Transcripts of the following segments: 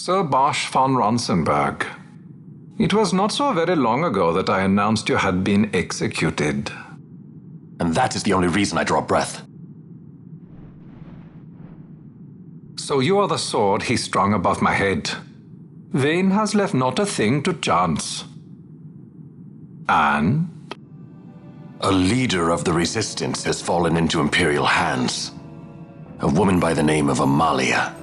Sir Bosch von Ronsenberg. It was not so very long ago that I announced you had been executed. And that is the only reason I draw breath. So you are the sword he strung above my head. Vane has left not a thing to chance. And? A leader of the resistance has fallen into Imperial hands. A woman by the name of Amalia.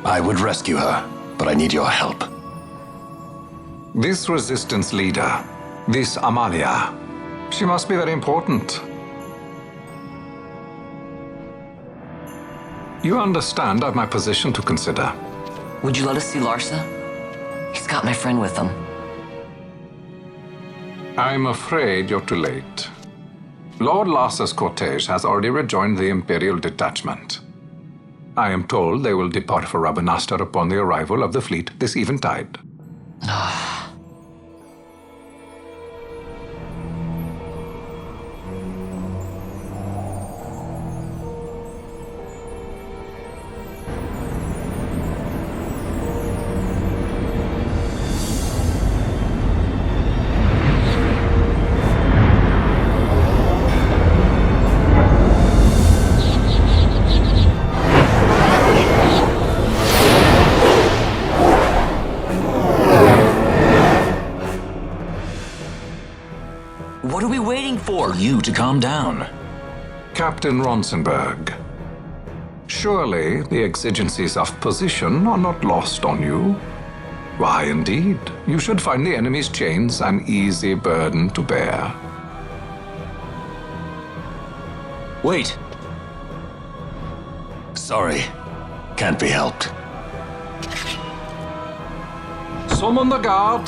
I would rescue her, but I need your help. This resistance leader, this Amalia, she must be very important. You understand I've my position to consider. Would you let us see Larsa? He's got my friend with him. I'm afraid you're too late. Lord Larsa's cortege has already rejoined the Imperial detachment. I am told they will depart for Rabanastre upon the arrival of the fleet this eventide. What are we waiting for? You to calm down. Captain Ronsenberg, surely the exigencies of position are not lost on you. Why, indeed, you should find the enemy's chains an easy burden to bear. Wait. Sorry. Can't be helped. Summon the guard.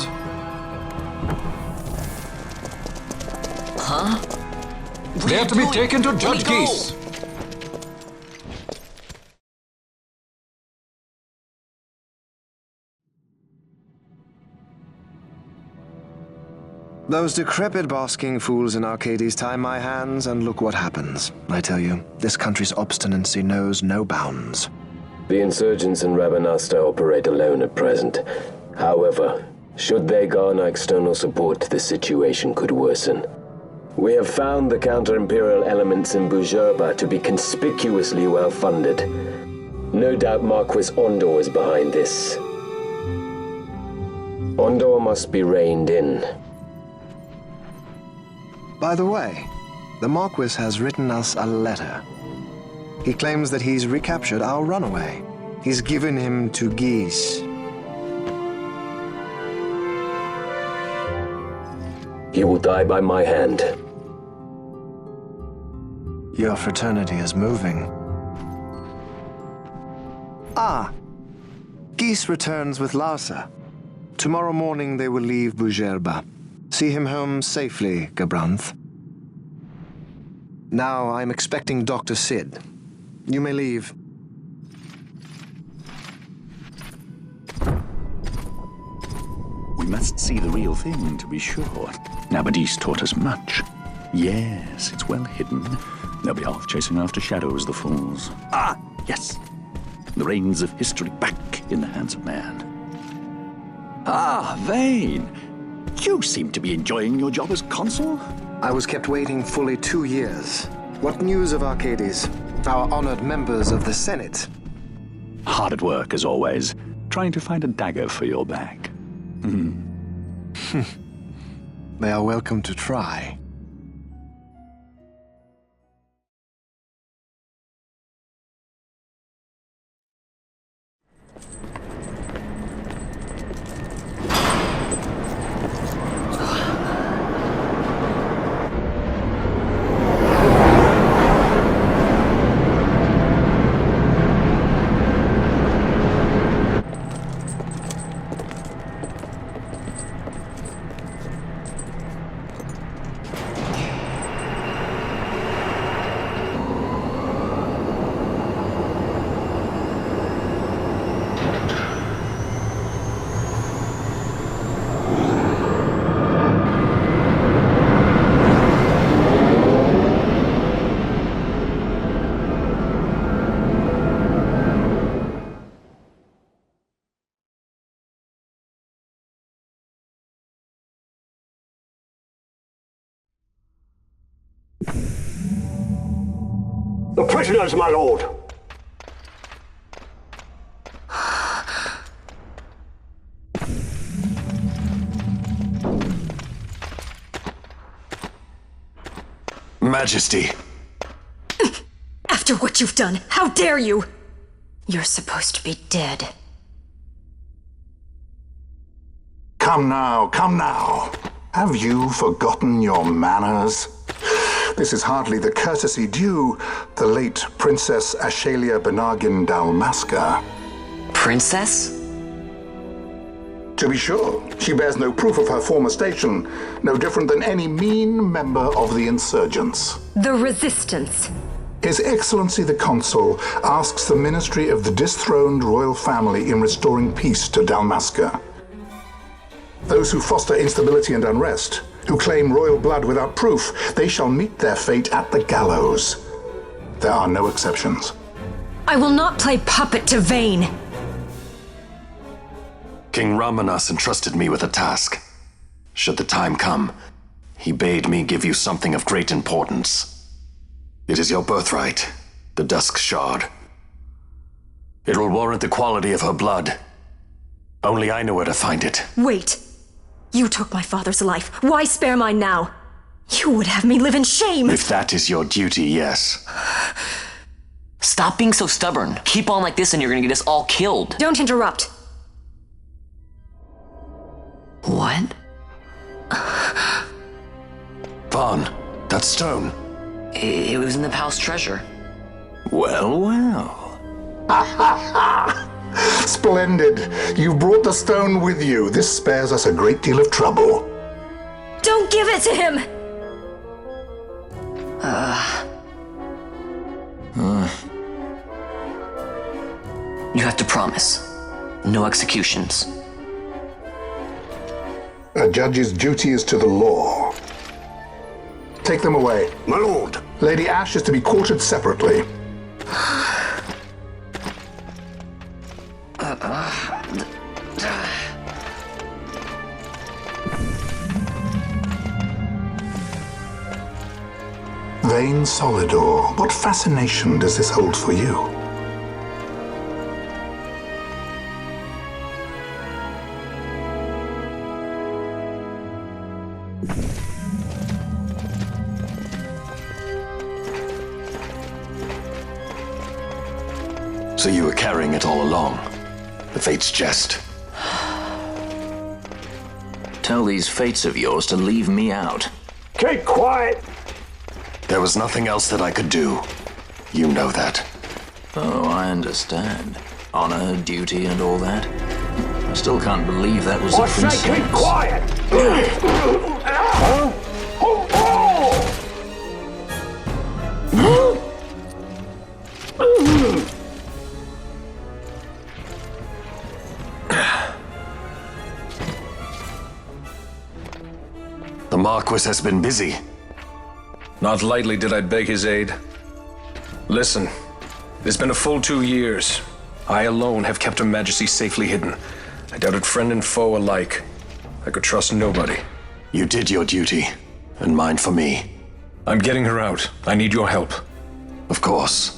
Huh? They're to be taken to Judge Ghis. Those decrepit basking fools in Arcades tie my hands, and look what happens. I tell you, this country's obstinacy knows no bounds. The insurgents in Rabanastre operate alone at present. However, should they garner external support, the situation could worsen. We have found the counter-imperial elements in Bujerba to be conspicuously well-funded. No doubt Marquis Ondor is behind this. Ondor must be reined in. By the way, the Marquis has written us a letter. He claims that he's recaptured our runaway. He's given him to Ghis. He will die by my hand. Your fraternity is moving. Ah! Ghis returns with Larsa. Tomorrow morning they will leave Bujerba. See him home safely, Gabranth. Now I'm expecting Dr. Sid. You may leave. We must see the real thing, to be sure. Nabadis taught us much. Yes, it's well hidden. They'll be off chasing after shadows, the fools. Ah, yes. The reins of history back in the hands of man. Ah, Vane. You seem to be enjoying your job as consul. I was kept waiting fully 2 years. What news of Arcades? Our honored members of the Senate? Hard at work, as always, trying to find a dagger for your back. They are welcome to try. The prisoners, my lord! Majesty. After what you've done, how dare you? You're supposed to be dead. Come now, come now. Have you forgotten your manners? This is hardly the courtesy due the late Princess Ashalia Benargin Dalmasca. Princess? To be sure, she bears no proof of her former station, no different than any mean member of the insurgents. The Resistance. His Excellency the Consul asks the ministry of the dethroned royal family in restoring peace to Dalmasca. Those who foster instability and unrest, who claim royal blood without proof, they shall meet their fate at the gallows. There are no exceptions. I will not play puppet to Vayne. King Ramanas entrusted me with a task. Should the time come, he bade me give you something of great importance. It is your birthright, the Dusk Shard. It will warrant the quality of her blood. Only I know where to find it. Wait. You took my father's life. Why spare mine now? You would have me live in shame. If that is your duty, yes. Stop being so stubborn. Keep on like this and you're gonna get us all killed. Don't interrupt. What? Vaughn, that stone. It was in the palace treasure. Well, well. Splendid. You've brought the stone with you. This spares us a great deal of trouble. Don't give it to him! You have to promise. No executions. A judge's duty is to the law. Take them away. My lord! Lady Ash is to be quartered separately. Vayne Solidor, what fascination does this hold for you? So you were carrying it all along. The Fate's jest. Tell these fates of yours to leave me out. Keep quiet! There was nothing else that I could do. You know that. Oh, I understand. Honor, duty, and all that. I still can't believe that was a I say princess. keep quiet! The Marquis has been busy. Not lightly did I beg his aid. Listen, it's been a full 2 years. I alone have kept Her Majesty safely hidden. I doubted friend and foe alike. I could trust nobody. You did your duty, and mine for me. I'm getting her out. I need your help. Of course.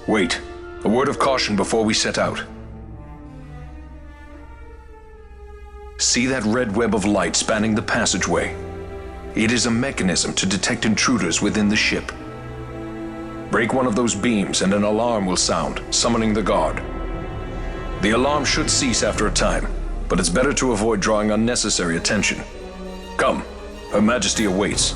Wait. A word of caution before we set out. See that red web of light spanning the passageway? It is a mechanism to detect intruders within the ship. Break one of those beams and an alarm will sound, summoning the guard. The alarm should cease after a time, but it's better to avoid drawing unnecessary attention. Come, Her Majesty awaits.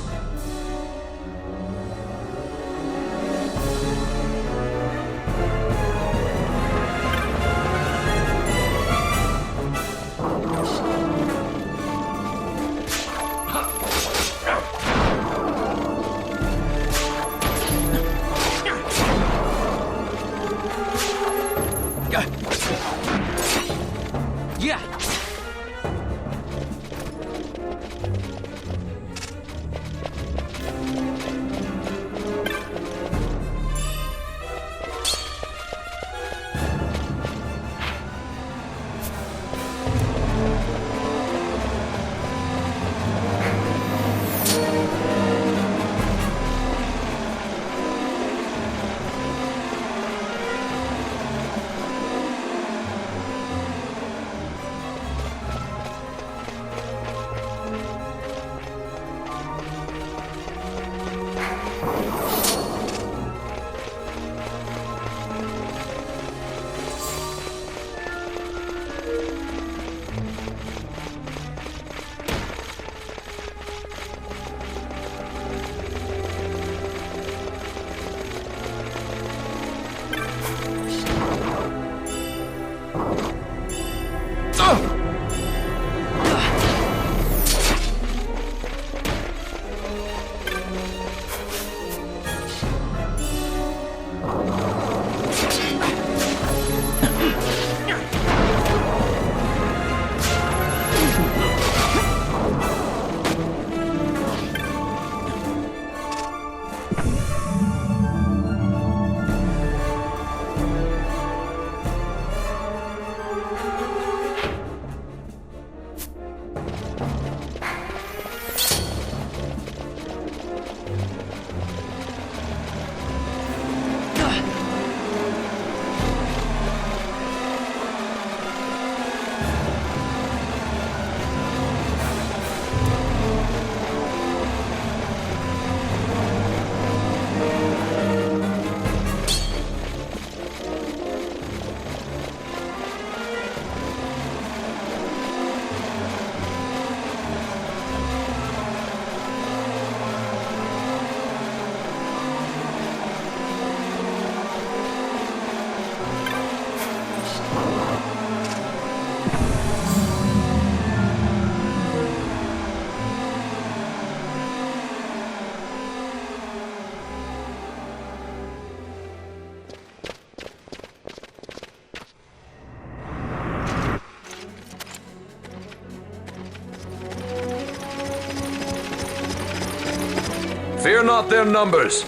out their numbers.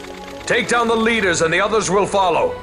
Take down the leaders and the others will follow.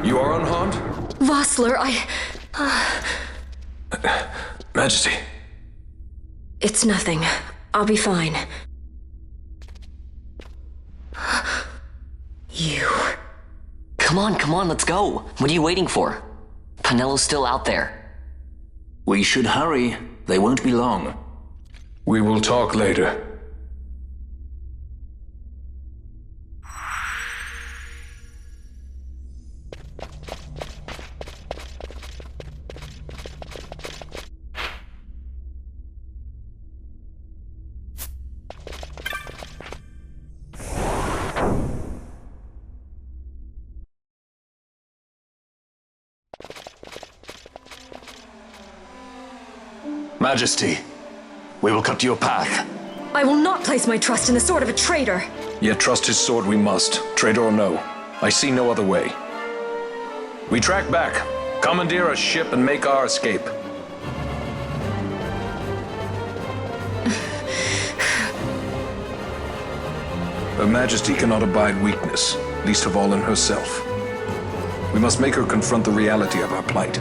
You are unharmed? Vossler, Majesty. It's nothing. I'll be fine. You. Come on, let's go. What are you waiting for? Penello's still out there. We should hurry. They won't be long. We will talk later. Majesty, we will cut your path. I will not place my trust in the sword of a traitor. Yet trust his sword we must, traitor or no. I see no other way. We track back, commandeer a ship and make our escape. Her Majesty cannot abide weakness, least of all in herself. We must make her confront the reality of our plight.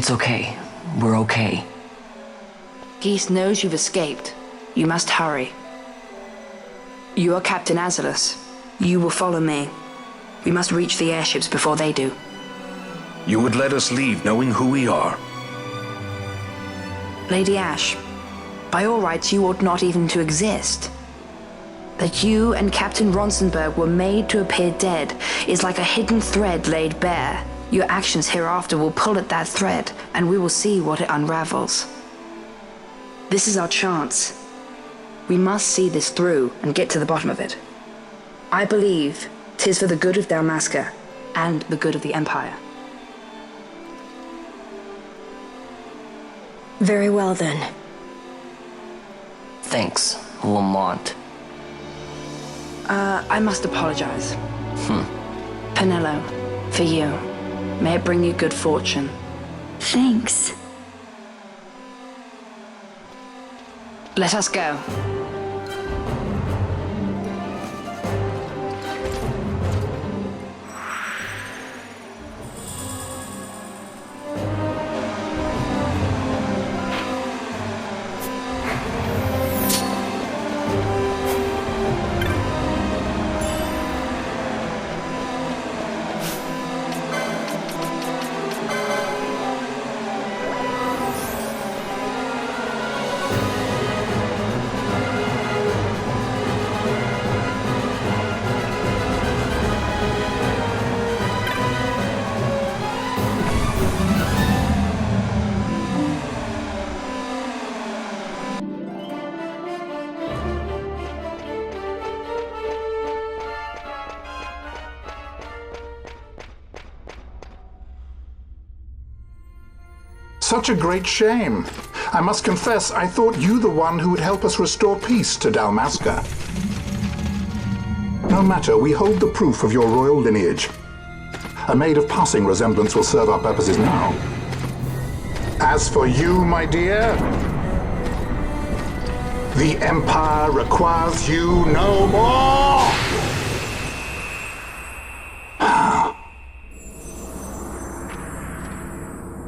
It's okay. We're okay. Ghis knows you've escaped. You must hurry. You are Captain Azalus. You will follow me. We must reach the airships before they do. You would let us leave knowing who we are? Lady Ash, by all rights you ought not even to exist. That you and Captain Ronsenberg were made to appear dead is like a hidden thread laid bare. Your actions hereafter will pull at that thread, and we will see what it unravels. This is our chance. We must see this through and get to the bottom of it. I believe 'tis for the good of Dalmasca and the good of the Empire. Very well, then. Thanks, Lamont. I must apologize. Penelo, for you. May it bring you good fortune. Thanks. Let us go. Such a great shame. I must confess, I thought you the one who would help us restore peace to Dalmasca. No matter, we hold the proof of your royal lineage. A maid of passing resemblance will serve our purposes now. As for you, my dear, the Empire requires you no more!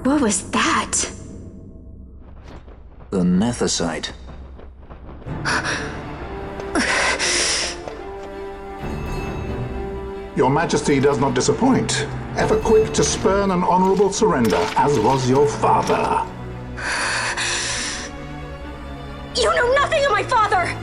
What was that? The Nethicite. Your Majesty does not disappoint. Ever quick to spurn an honorable surrender, as was your father. You know nothing of my father!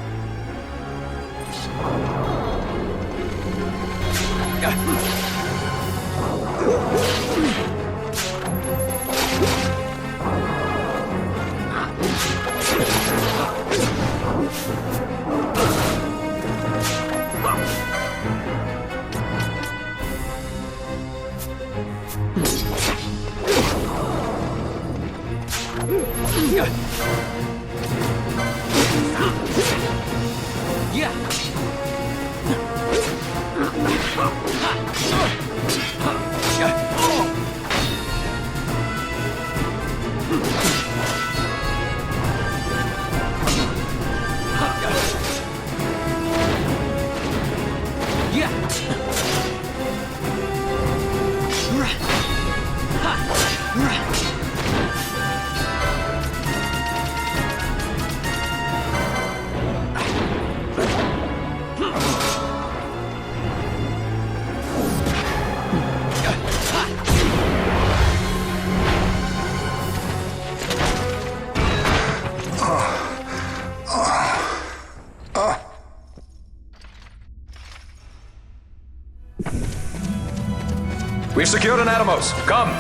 We've secured an Atomos. Come!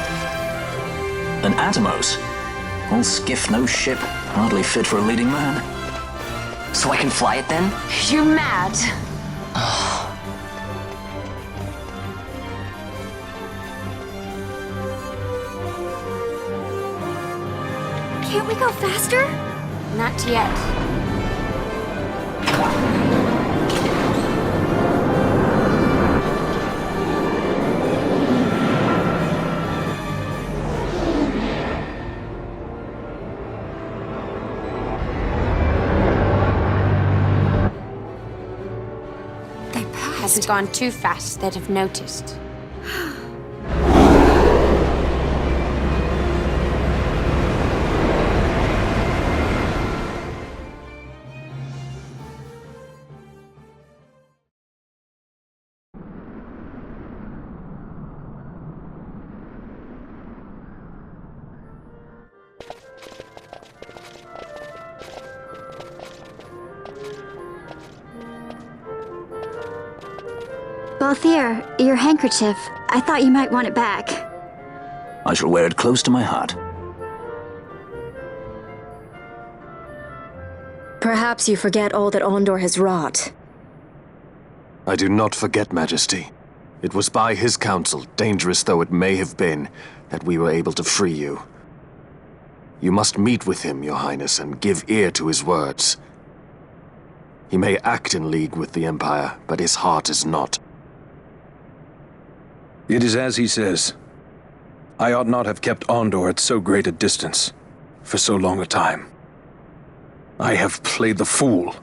An Atomos? All skiff, no ship. Hardly fit for a leading man. So I can fly it then? You're mad. Can't we go faster? Not yet. Hasn't gone too fast that I've noticed. Balthier, your handkerchief. I thought you might want it back. I shall wear it close to my heart. Perhaps you forget all that Ondor has wrought. I do not forget, Majesty. It was by his counsel, dangerous though it may have been, that we were able to free you. You must meet with him, Your Highness, and give ear to his words. He may act in league with the Empire, but his heart is not. It is as he says. I ought not have kept Ondor at so great a distance for so long a time. I have played the fool.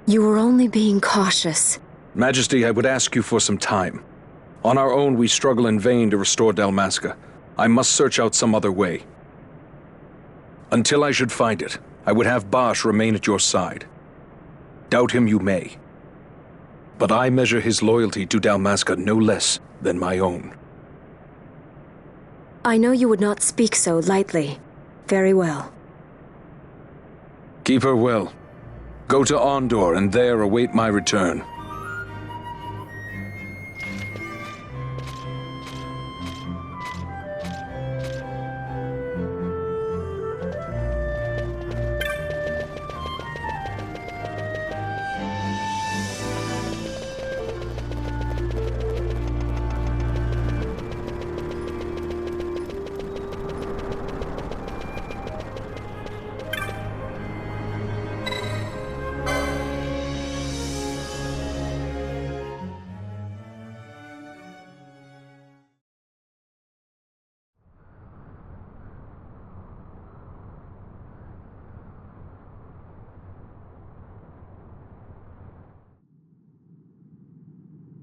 You were only being cautious. Majesty, I would ask you for some time. On our own, we struggle in vain to restore Dalmasca. I must search out some other way. Until I should find it, I would have Bosch remain at your side. Doubt him you may. But I measure his loyalty to Dalmasca no less than my own. I know you would not speak so lightly. Very well. Keep her well. Go to Ondor and there await my return.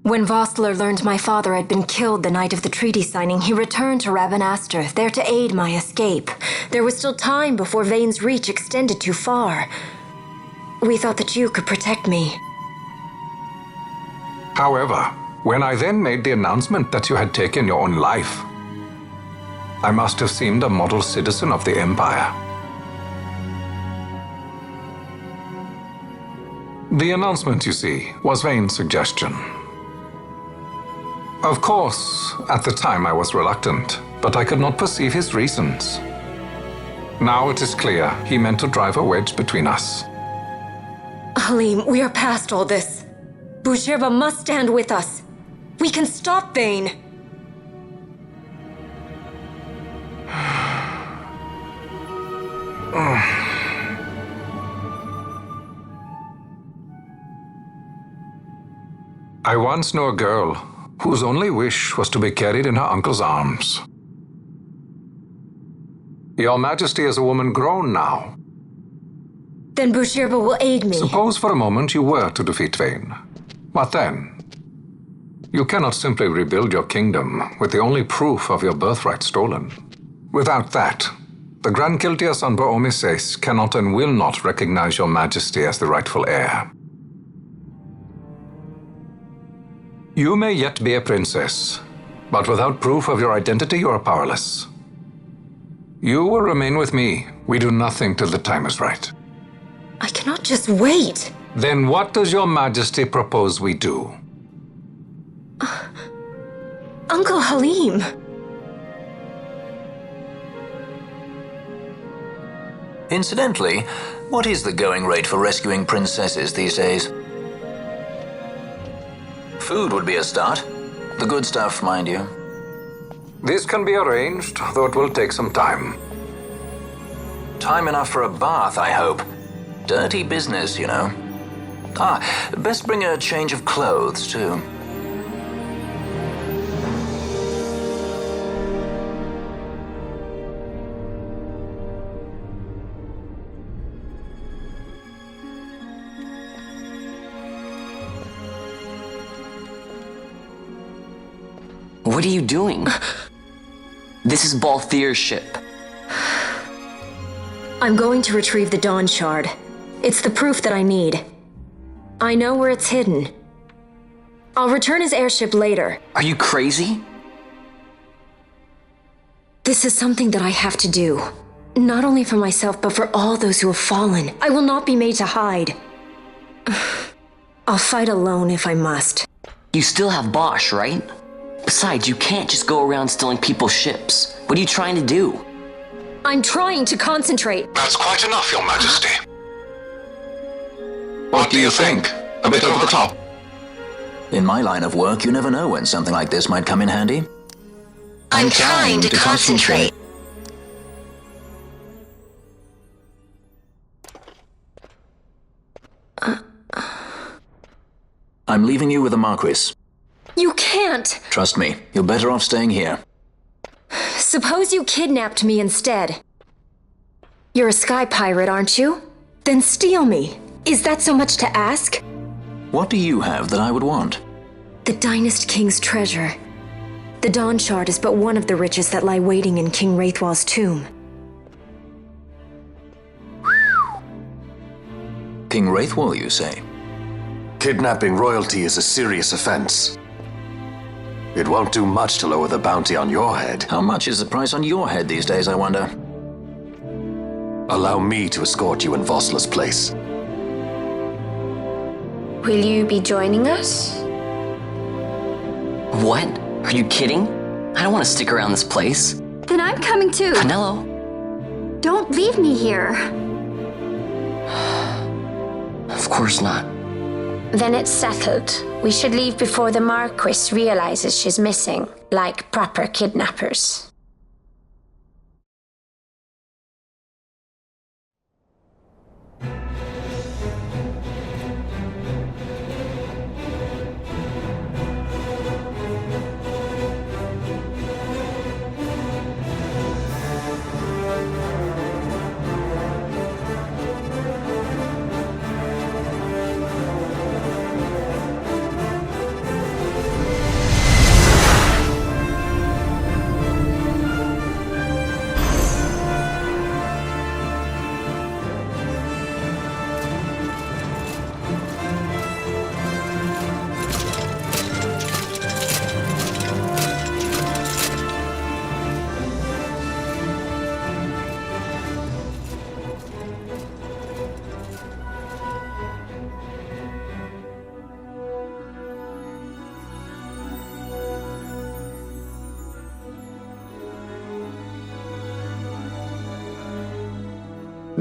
When Vossler learned my father had been killed the night of the treaty signing, he returned to Rabanastre, there to aid my escape. There was still time before Vane's reach extended too far. We thought that you could protect me. However, when I then made the announcement that you had taken your own life, I must have seemed a model citizen of the Empire. The announcement, you see, was Vane's suggestion. Of course, at the time I was reluctant, but I could not perceive his reasons. Now it is clear he meant to drive a wedge between us. Halim, we are past all this. Boucherba must stand with us. We can stop Vane. I once knew a girl whose only wish was to be carried in her uncle's arms. Your Majesty is a woman grown now. Then Boucherba will aid me. Suppose for a moment you were to defeat Vane. What then? You cannot simply rebuild your kingdom with the only proof of your birthright stolen. Without that, the Grand Kiltias on Bo-Omises cannot and will not recognize your Majesty as the rightful heir. You may yet be a princess, but without proof of your identity, you are powerless. You will remain with me. We do nothing till the time is right. I cannot just wait. Then what does your Majesty propose we do? Uncle Halim. Incidentally, what is the going rate for rescuing princesses these days? Food would be a start. The good stuff, mind you. This can be arranged, though it will take some time. Time enough for a bath, I hope. Dirty business, you know. Best bring a change of clothes, too. What are you doing? This is Balthier's ship. I'm going to retrieve the Dawn Shard. It's the proof that I need. I know where it's hidden. I'll return his airship later. Are you crazy? This is something that I have to do. Not only for myself, but for all those who have fallen. I will not be made to hide. I'll fight alone if I must. You still have Bosch, right? Besides, you can't just go around stealing people's ships. What are you trying to do? I'm trying to concentrate. That's quite enough, Your Majesty. What do you think? A bit over the top? In my line of work, you never know when something like this might come in handy. I'm trying to concentrate. I'm leaving you with the Marquis. You can't! Trust me, you're better off staying here. Suppose you kidnapped me instead. You're a sky pirate, aren't you? Then steal me. Is that so much to ask? What do you have that I would want? The Dynast King's treasure. The Dawn Shard is but one of the riches that lie waiting in King Wraithwall's tomb. King Wraithwall, you say? Kidnapping royalty is a serious offense. It won't do much to lower the bounty on your head. How much is the price on your head these days, I wonder? Allow me to escort you in Vossler's place. Will you be joining us? What? Are you kidding? I don't want to stick around this place. Then I'm coming too. Penelo? Don't leave me here. Of course not. Then it's settled. We should leave before the Marquis realizes she's missing, like proper kidnappers.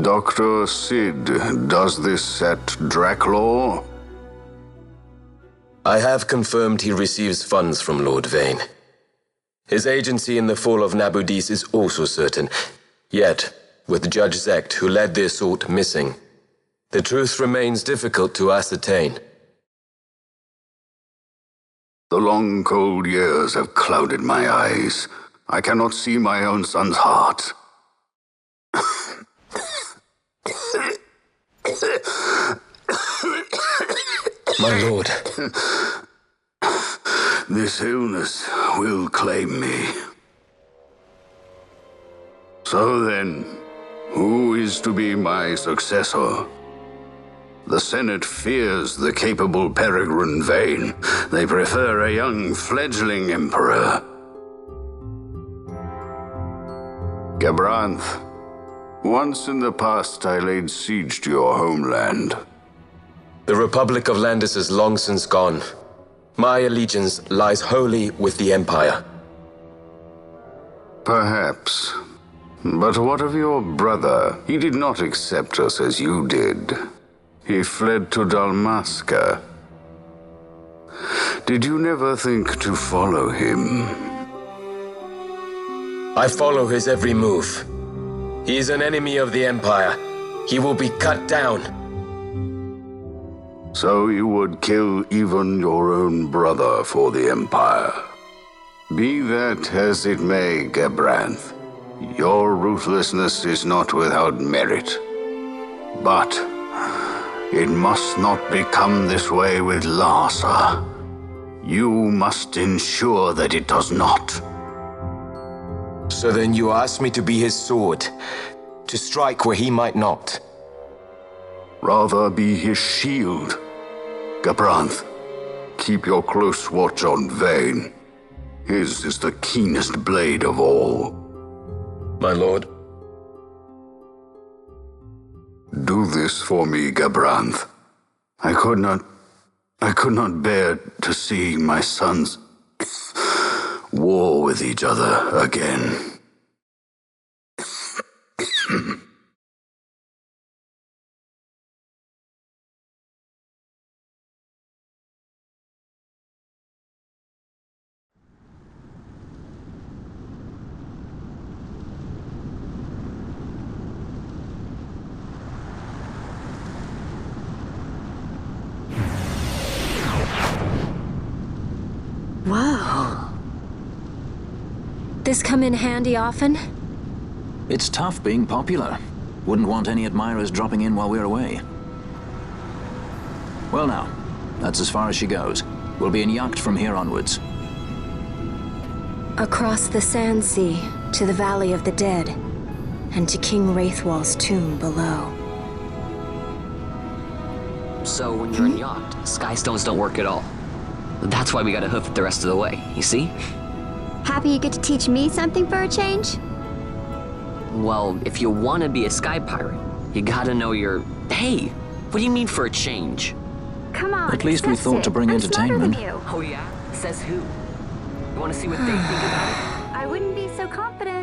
Dr. Sid, does this set Draclaw? I have confirmed he receives funds from Lord Vane. His agency in the fall of Nabudis is also certain. Yet, with Judge Zecht, who led the assault, missing, the truth remains difficult to ascertain. The long, cold years have clouded my eyes. I cannot see my own son's heart. My lord. This illness will claim me. So then, who is to be my successor? The Senate fears the capable Peregrine Vane. They prefer a young, fledgling emperor. Gabranth, once in the past I laid siege to your homeland. The Republic of Landis is long since gone. My allegiance lies wholly with the Empire. Perhaps. But what of your brother? He did not accept us as you did. He fled to Dalmasca. Did you never think to follow him? I follow his every move. He is an enemy of the Empire. He will be cut down. So you would kill even your own brother for the Empire. Be that as it may, Gabranth, your ruthlessness is not without merit. But it must not become this way with Larsa. You must ensure that it does not. So then you ask me to be his sword, to strike where he might not. Rather be his shield. Gabranth, keep your close watch on Vane. His is the keenest blade of all. My lord. Do this for me, Gabranth. I could not bear to see my sons war with each other again. Whoa. This come in handy often? It's tough being popular. Wouldn't want any admirers dropping in while we're away. Well now, that's as far as she goes. We'll be in yacht from here onwards. Across the sand sea, to the Valley of the Dead, and to King Wraithwall's tomb below. So when you're in yacht, skystones don't work at all. That's why we gotta hoof it the rest of the way, you see? Happy you get to teach me something for a change? Well, if you want to be a sky pirate, you gotta know your... Hey, what do you mean for a change? Come on, at least we thought to bring entertainment. Oh yeah? Says who? You want to see what they think about it? I wouldn't be so confident.